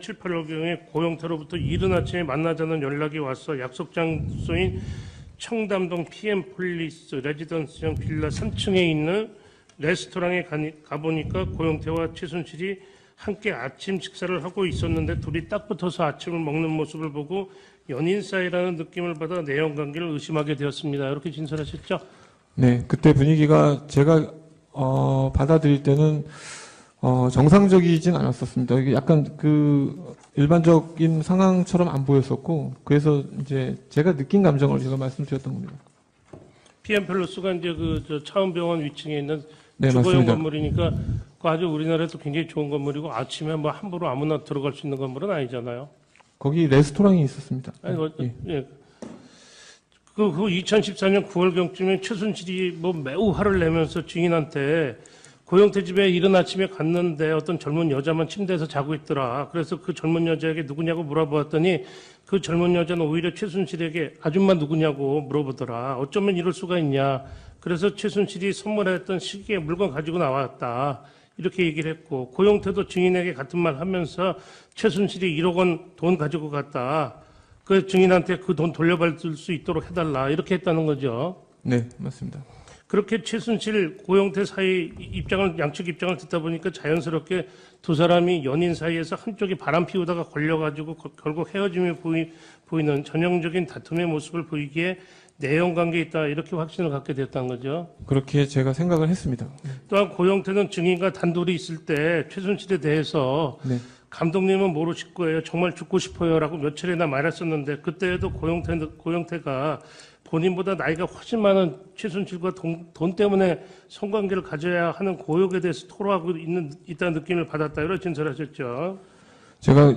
7, 8월경에 고영태로부터 이른 아침에 만나자는 연락이 왔어. 약속 장소인 청담동 PM 폴리스 레지던스형 빌라 3층에 있는 레스토랑에 가보니까 고영태와 최순실이 함께 아침 식사를 하고 있었는데 둘이 딱 붙어서 아침을 먹는 모습을 보고 연인 사이라는 느낌을 받아 내연 관계를 의심하게 되었습니다. 이렇게 진술하셨죠? 네, 그때 분위기가 제가 받아들일 때는 정상적이진 않았었습니다. 이게 약간 그 일반적인 상황처럼 안 보였었고, 그래서 이제 제가 느낀 감정을 제가 말씀드렸던 겁니다. PM 폴리스가 이제 저 차은병원 위층에 있는 네, 주거용 맞습니다. 건물이니까 그 아주 우리나라에서 굉장히 좋은 건물이고 아침에 뭐 함부로 아무나 들어갈 수 있는 건물은 아니잖아요. 거기 레스토랑이 있었습니다. 아니, 예. 예. 그 2014년 9월경쯤에 최순실이 뭐 매우 화를 내면서 증인한테 고영태 집에 이른 아침에 갔는데 어떤 젊은 여자만 침대에서 자고 있더라. 그래서 그 젊은 여자에게 누구냐고 물어보았더니 그 젊은 여자는 오히려 최순실에게 아줌마 누구냐고 물어보더라. 어쩌면 이럴 수가 있냐. 그래서 최순실이 선물했던 시계에 물건 가지고 나왔다. 이렇게 얘기를 했고, 고영태도 증인에게 같은 말 하면서 최순실이 1억 원 돈 가지고 갔다. 그 증인한테 그 돈 돌려받을 수 있도록 해달라. 이렇게 했다는 거죠. 네, 맞습니다. 그렇게 최순실, 고영태 사이 양측 입장을 듣다 보니까 자연스럽게 두 사람이 연인 사이에서 한쪽이 바람 피우다가 걸려가지고 결국 헤어짐이 보이는 전형적인 다툼의 모습을 보이기에 내연 관계에 있다. 이렇게 확신을 갖게 됐다는 거죠. 그렇게 제가 생각을 했습니다. 또한 고영태는 증인과 단둘이 있을 때 최순실에 대해서 네. 감독님은 모르실 거예요. 정말 죽고 싶어요라고 며칠이나 말했었는데 그때에도 고영태가 본인보다 나이가 훨씬 많은 최순실과 돈 때문에 성관계를 가져야 하는 고역에 대해서 토로하고 있다는 느낌을 받았다. 이런 진술하셨죠. 제가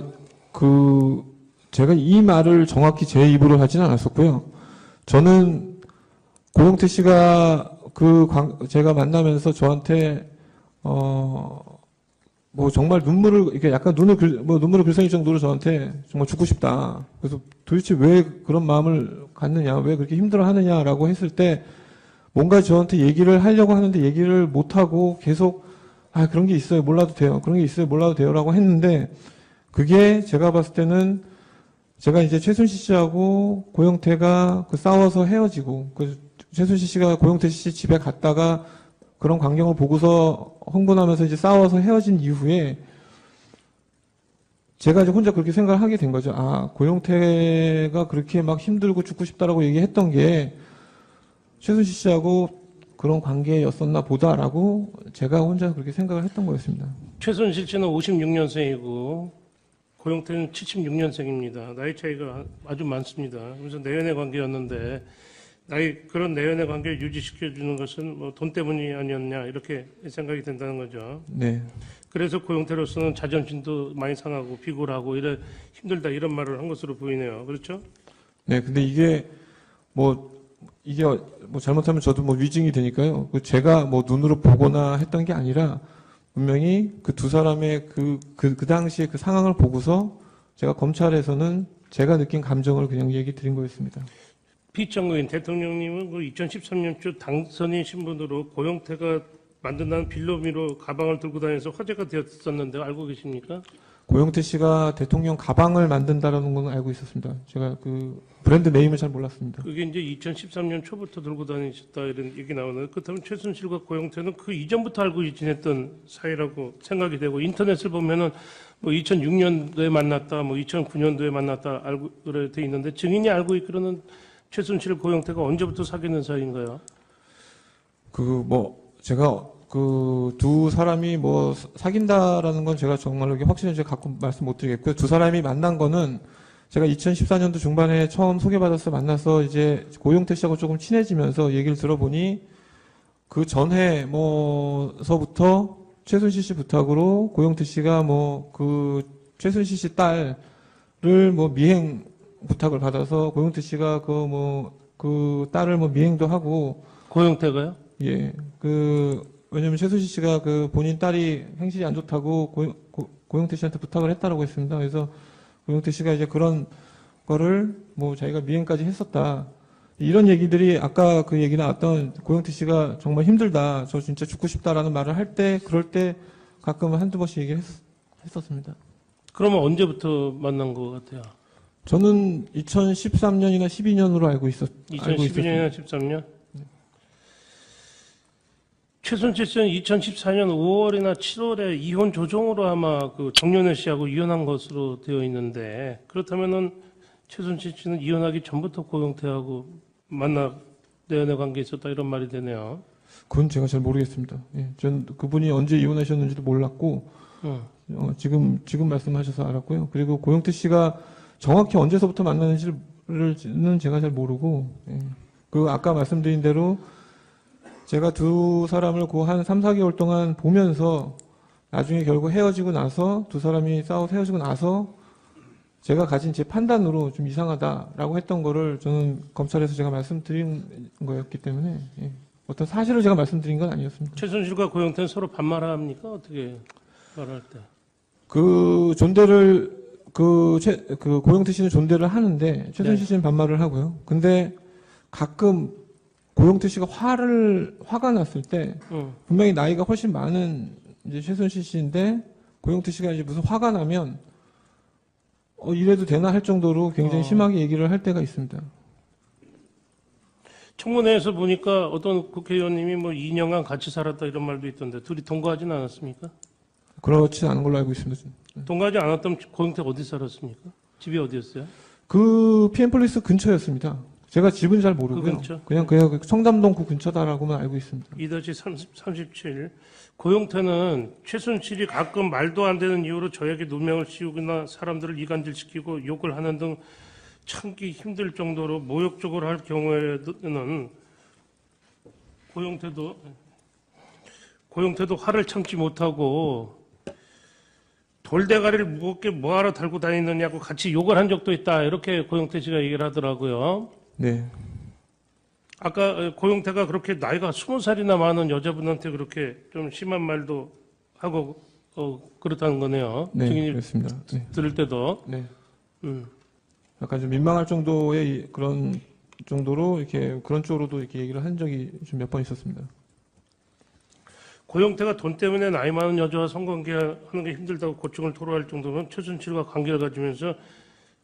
이 말을 정확히 제 입으로 하진 않았었고요. 저는 고영태 씨가 제가 만나면서 저한테 뭐 정말 이렇게 약간 눈물을 글썽일 정도로 저한테 정말 죽고 싶다. 그래서 도대체 왜 그런 마음을 갖느냐, 왜 그렇게 힘들어 하느냐라고 했을 때 뭔가 저한테 얘기를 하려고 하는데 얘기를 못하고 계속 그런 게 있어요. 몰라도 돼요. 그런 게 있어요. 몰라도 돼요라고 했는데 그게 제가 봤을 때는 제가 이제 최순실 씨하고 고영태가 싸워서 헤어지고 최순실 씨가 고영태 씨 집에 갔다가 그런 광경을 보고서 흥분하면서 이제 싸워서 헤어진 이후에 제가 이제 혼자 그렇게 생각을 하게 된 거죠. 고영태가 그렇게 막 힘들고 죽고 싶다라고 얘기했던 게 최순실 씨하고 그런 관계였었나 보다라고 제가 혼자 그렇게 생각을 했던 거였습니다. 최순실 씨는 56년생이고 고영태는 76년생입니다. 나이 차이가 아주 많습니다. 그래서 내연의 관계였는데 그런 내연의 관계를 유지시켜주는 것은 뭐 돈 때문이 아니었냐 이렇게 생각이 된다는 거죠. 네. 그래서 고영태로서는 자존심도 많이 상하고 비굴하고 힘들다 이런 말을 한 것으로 보이네요. 그렇죠? 네. 근데 이게 잘못하면 저도 위증이 되니까요. 제가 눈으로 보거나 했던 게 아니라 분명히 그 두 사람의 그 당시에 그 상황을 보고서 제가 검찰에서는 제가 느낀 감정을 그냥 얘기 드린 거였습니다. 피청구인 대통령님은 2013년 초 당선인 신분으로 고영태가 만든다는 빌로미로 가방을 들고 다녀서 화제가 되었었는데 알고 계십니까? 고영태 씨가 대통령 가방을 만든다라는 건 알고 있었습니다. 제가 브랜드 네임을 잘 몰랐습니다. 그게 이제 2013년 초부터 들고 다니셨다 이런 얘기 나오는데 그렇다면 최순실과 고영태는 그 이전부터 알고 지냈던 사이라고 생각이 되고 인터넷을 보면은 2006년도에 만났다, 2009년도에 만났다 알고 그래 돼 있는데 증인이 알고 있기로는 최순실 고영태가 언제부터 사귀는 사이인가요? 제가 두 사람이 사귄다라는 건 제가 정말로 확실히 갖고 말씀 못 드리겠고요. 두 사람이 만난 거는 제가 2014년도 중반에 처음 소개받아서 만나서 이제 고영태 씨하고 조금 친해지면서 얘기를 들어보니 그 전해서부터 최순실 씨 부탁으로 고영태 씨가 최순실 씨 딸을 미행 부탁을 받아서 고영태 씨가 그 딸을 미행도 하고. 고영태가요? 예. 왜냐면 최순실 씨가 본인 딸이 행실이 안 좋다고 고영태 씨한테 부탁을 했다라고 했습니다. 그래서 고영태 씨가 이제 그런 거를 자기가 미행까지 했었다. 이런 얘기들이 아까 그 얘기 나왔던 고영태 씨가 정말 힘들다. 저 진짜 죽고 싶다라는 말을 그럴 때 가끔 한두 번씩 얘기를 했었습니다. 그러면 언제부터 만난 것 같아요? 저는 2013년이나 12년으로 알고 있었습니다. 2012년이나 13년? 최순실 씨는 2014년 5월이나 7월에 이혼 조정으로 아마 그 정윤회 씨하고 이혼한 것으로 되어 있는데, 그렇다면은 최순실 씨는 이혼하기 전부터 고영태하고 내연애 관계에 있었다 이런 말이 되네요. 그건 제가 잘 모르겠습니다. 예, 전 그분이 언제 이혼하셨는지도 몰랐고, 지금 말씀하셔서 알았고요. 그리고 고영태 씨가 정확히 언제서부터 만나는지는 제가 잘 모르고, 예. 그 아까 말씀드린 대로 제가 두 사람을 그 한 3, 4개월 동안 보면서 나중에 결국 헤어지고 나서 두 사람이 싸워서 헤어지고 나서 제가 가진 제 판단으로 좀 이상하다라고 했던 거를 저는 검찰에서 제가 말씀드린 거였기 때문에, 예. 어떤 사실을 제가 말씀드린 건 아니었습니다. 최순실과 고영태는 서로 반말합니까? 어떻게 말할 때? 그 존대를 그 고영태 씨는 존대를 하는데 최순실 씨는 반말을 하고요. 근데 가끔 고영태 씨가 화가 났을 때 분명히 나이가 훨씬 많은 이제 최순실 씨인데 고영태 씨가 이제 무슨 화가 나면 이래도 되나 할 정도로 굉장히 심하게 얘기를 할 때가 있습니다. 청문회에서 보니까 어떤 국회의원님이 뭐 2년간 같이 살았다 이런 말도 있던데 둘이 동거하지는 않았습니까? 그렇지 않은 걸로 알고 있습니다. 동거하지 않았다면 고영태가 어디 살았습니까? 집이 어디였어요? 그 PM플레이스 근처였습니다. 제가 집은 잘 모르고요. 그 근처? 그냥 청담동 그 근처다라고만 알고 있습니다. 2-37 고영태는 최순실이 가끔 말도 안 되는 이유로 저에게 누명을 씌우거나 사람들을 이간질시키고 욕을 하는 등 참기 힘들 정도로 모욕적으로 할 경우에는 고영태도 화를 참지 못하고 돌대가리를 무겁게 뭐하러 달고 다니느냐고 같이 욕을 한 적도 있다. 이렇게 고영태 씨가 얘기를 하더라고요. 네. 아까 고영태가 그렇게 나이가 20살이나 많은 여자분한테 그렇게 좀 심한 말도 하고 그렇다는 거네요. 네, 증인이 그렇습니다. 네. 들을 때도. 네. 약간 좀 민망할 정도의 그런 정도로 이렇게 그런 쪽으로도 이렇게 얘기를 한 적이 좀 몇 번 있었습니다. 고영태가 돈 때문에 나이 많은 여자와 성관계하는 게 힘들다고 고충을 토로할 정도면 최순실과 관계를 가지면서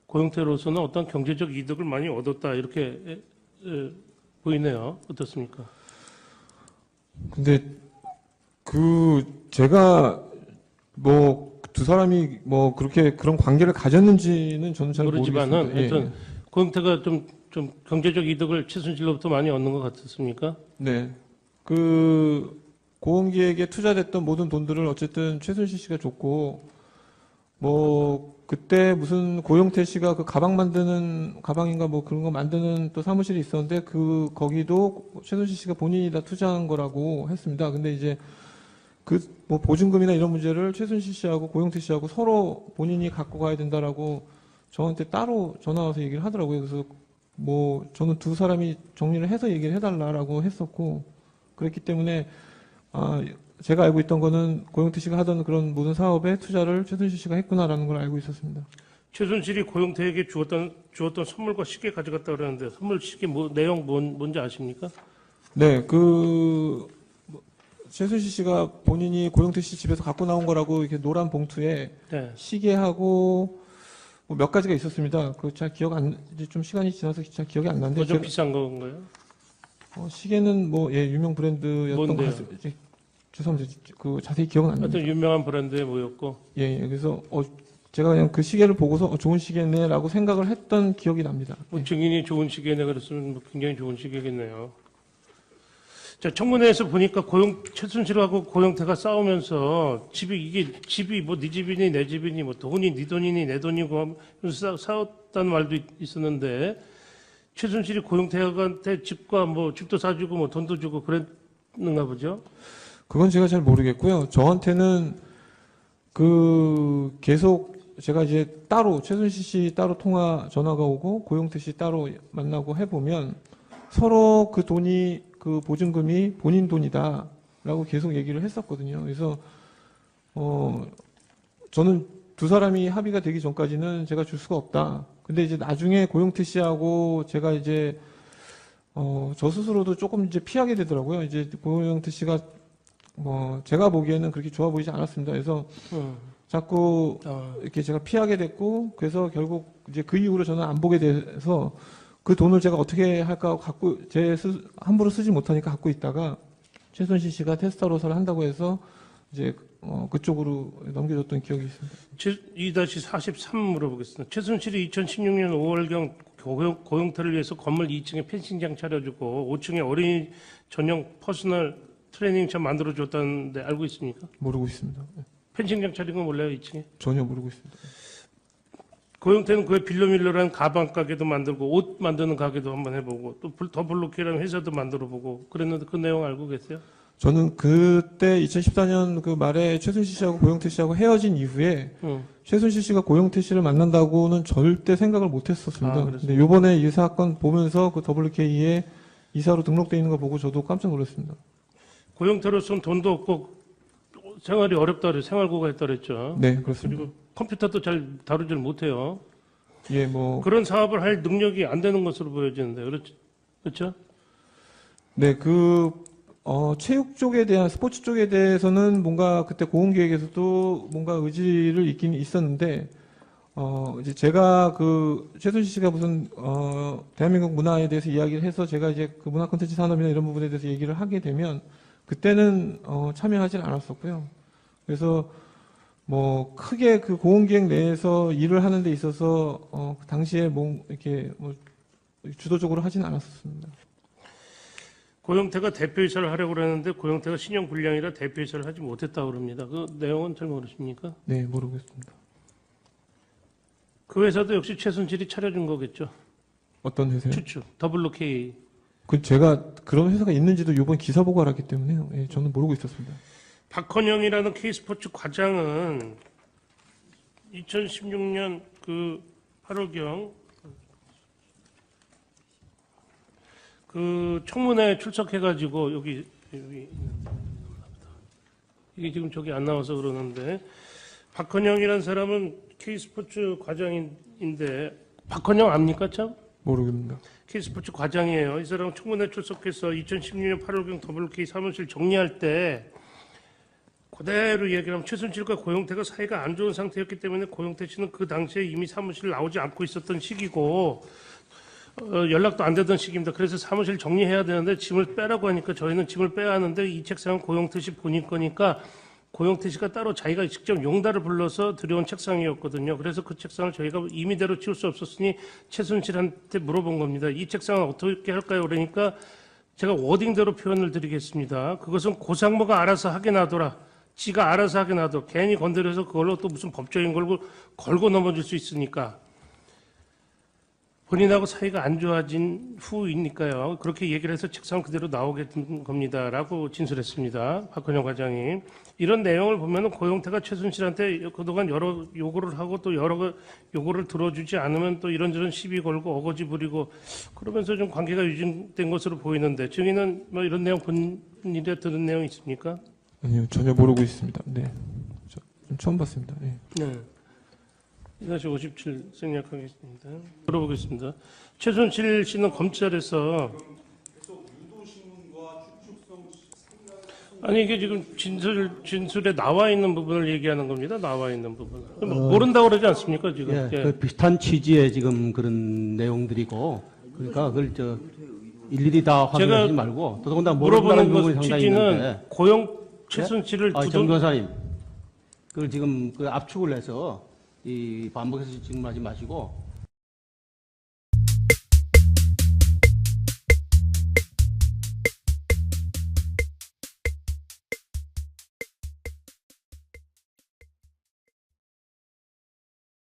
고영태로서는 어떤 경제적 이득을 많이 얻었다 이렇게 보이네요. 어떻습니까? 근데 제가 뭐 두 사람이 뭐 그렇게 그런 관계를 가졌는지는 저는 잘 모르지만은 모르겠습니다. 하여튼 고영태가 좀 경제적 이득을 최순실로부터 많이 얻는 것 같았습니까? 네. 고은기에게 투자됐던 모든 돈들을 어쨌든 최순실 씨가 줬고, 뭐, 그때 무슨 고영태 씨가 그 가방인가 뭐 그런 거 만드는 또 사무실이 있었는데, 거기도 최순실 씨가 본인이 다 투자한 거라고 했습니다. 근데 이제 뭐 보증금이나 이런 문제를 최순실 씨하고 고영태 씨하고 서로 본인이 갖고 가야 된다라고 저한테 따로 전화 와서 얘기를 하더라고요. 그래서 뭐, 저는 두 사람이 정리를 해서 얘기를 해달라라고 했었고, 그랬기 때문에 제가 알고 있던 거는 고영태 씨가 하던 그런 모든 사업에 투자를 최순실 씨가 했구나라는 걸 알고 있었습니다. 최순실이 고영태에게 주었던 선물과 시계 가져갔다 그러는데 선물 시계 내용 뭔지 아십니까? 네, 최순실 씨가 본인이 고영태 씨 집에서 갖고 나온 거라고 이렇게 노란 봉투에 네. 시계하고 뭐 몇 가지가 있었습니다. 잘 이제 좀 시간이 지나서 잘 기억이 안 나는데. 좀 비싼 건가요? 시계는 뭐, 유명 브랜드였던 것 뭔데요? 같습니다. 죄송합니다. 자세히 기억은 안 납니다. 하여튼 유명한 브랜드의 뭐였고. 예. 그래서, 제가 그냥 그 시계를 보고서 좋은 시계네라고 생각을 했던 기억이 납니다. 뭐 증인이 좋은 시계네 그랬으면 뭐 굉장히 좋은 시계겠네요. 자, 청문회에서 보니까 최순실하고 고영태가 싸우면서 집이 뭐 네 집이니 내 집이니 뭐 돈이 네 돈이니 내 돈이고 하면서 싸웠다는 말도 있었는데 최순실이 고영태한테 집도 사주고 뭐 돈도 주고 그랬는가 보죠? 그건 제가 잘 모르겠고요. 저한테는 계속 제가 이제 따로 최순실 씨 따로 전화가 오고 고영태 씨 따로 만나고 해보면 서로 그 보증금이 본인 돈이다라고 계속 얘기를 했었거든요. 그래서 저는 두 사람이 합의가 되기 전까지는 제가 줄 수가 없다. 근데 이제 나중에 고영태 씨하고 제가 이제 저 스스로도 조금 이제 피하게 되더라고요. 이제 고영태 씨가 제가 보기에는 그렇게 좋아 보이지 않았습니다. 그래서 자꾸 아. 이렇게 제가 피하게 됐고, 그래서 결국 이제 그 이후로 저는 안 보게 돼서 그 돈을 제가 어떻게 할까 갖고 함부로 쓰지 못하니까 갖고 있다가 최순실 씨가 테스타로서를 한다고 해서 이제 그쪽으로 넘겨줬던 기억이 있습니다. 2-43 물어보겠습니다. 최순실이 2016년 5월경 고용태를 위해서 건물 2층에 펜싱장 차려주고 5층에 어린이 전용 퍼스널 트레이닝샵 만들어줬다는데 알고 있습니까? 모르고 있습니다. 펜싱장 차린 건 몰라요, 2층에? 전혀 모르고 있습니다. 고용태는 그에 빌로밀러라는 가방 가게도 만들고 옷 만드는 가게도 한번 해보고 또 더블로키라는 회사도 만들어보고 그랬는데 그 내용 알고 계세요? 저는 그때 2014년 그 말에 최순실 씨하고 고영태 씨하고 헤어진 이후에 최순실 씨가 고영태 씨를 만난다고는 절대 생각을 못 했었습니다. 근데 요번에 이 사건 보면서 그 WK의 이사로 등록되어 있는 거 보고 저도 깜짝 놀랐습니다. 고용태로서는 돈도 없고 생활이 어렵다 그래 생활고가 했다 그랬죠. 네, 그렇습니다. 그리고 컴퓨터도 잘 다루질 못해요. 예, 뭐 그런 사업을 할 능력이 안 되는 것으로 보여지는데 그렇죠? 네, 체육 쪽에 대한 스포츠 쪽에 대해서는 뭔가 그때 고흥기획에서도 뭔가 의지를 있긴 있었는데 이제 제가 그 최순실 씨가 무슨 대한민국 문화에 대해서 이야기를 해서 제가 이제 그 문화 콘텐츠 산업이나 이런 부분에 대해서 얘기를 하게 되면 그때는 참여하진 않았었고요. 그래서 뭐 크게 그 고흥기획 내에서 일을 하는 데 있어서 그 당시에 뭐 이렇게 뭐 주도적으로 하진 않았었습니다. 고영태가 대표이사를 하려고 그러는데 고영태가 신용 불량이라 대표이사를 하지 못했다고 그럽니다. 그 내용은 잘 모르십니까? 네, 모르겠습니다. 그 회사도 역시 최순실이 차려준 거겠죠. 어떤 회사요? 추측. WK. 그 제가 그런 회사가 있는지도 이번 기사 보고 알았기 때문에요. 예, 저는 모르고 있었습니다. 박헌영이라는 K스포츠 과장은 2016년 그 8월경 그 청문회에 출석해가지고 여기 이게 지금 저기 안 나와서 그러는데 박헌영이라는 사람은 K스포츠 과장인데 박헌영 압니까 참? 모르겠습니다. K스포츠 과장이에요. 이 사람은 청문회 출석해서 2016년 8월경 WK 사무실 정리할 때 그대로 얘기하면 최순실과 고영태가 사이가 안 좋은 상태였기 때문에 고영태 씨는 그 당시에 이미 사무실 나오지 않고 있었던 시기고 연락도 안 되던 시기입니다. 그래서 사무실 정리해야 되는데 짐을 빼라고 하니까 저희는 짐을 빼야 하는데 이 책상은 고영태 씨 본인 거니까 고영태 씨가 따로 자기가 직접 용달을 불러서 들여온 책상이었거든요. 그래서 그 책상을 저희가 임의대로 치울 수 없었으니 최순실한테 물어본 겁니다. 이 책상은 어떻게 할까요? 그러니까 제가 워딩대로 표현을 드리겠습니다. 그것은 고상모가 알아서 하게 놔둬라. 지가 알아서 하게 놔둬. 괜히 건드려서 그걸로 또 무슨 법적인 걸고 넘어질 수 있으니까. 본인하고 사이가 안 좋아진 후이니까요. 그렇게 얘기를 해서 책상 그대로 나오게 된 겁니다라고 진술했습니다. 박헌영 과장이. 이런 내용을 보면 고영태가 최순실한테 그동안 여러 요구를 하고 또 여러 요구를 들어주지 않으면 또 이런저런 시비 걸고 어거지 부리고 그러면서 좀 관계가 유지된 것으로 보이는데 증인은 뭐 이런 내용 본 일에 들은 내용 있습니까? 아니요, 전혀 모르고 있습니다. 네, 처음 봤습니다. 네. 네. 2-57 생략하겠습니다. 물어보겠습니다. 최순실 씨는 검찰에서 아니 이게 지금 진술에 나와 있는 부분을 얘기하는 겁니다. 나와 있는 부분. 모른다고 그러지 않습니까 지금? 예, 예. 그 비슷한 취지의 지금 그런 내용들이고 그러니까 그걸 일일이 다 확인하지 말고 더더군다나 모른다는 물어보는 부분이 것 상당히 취지는 있는데 최순실을 정 두둔 변호사님 그걸 지금 그 압축을 해서 이 반복해서 질문하지 마시고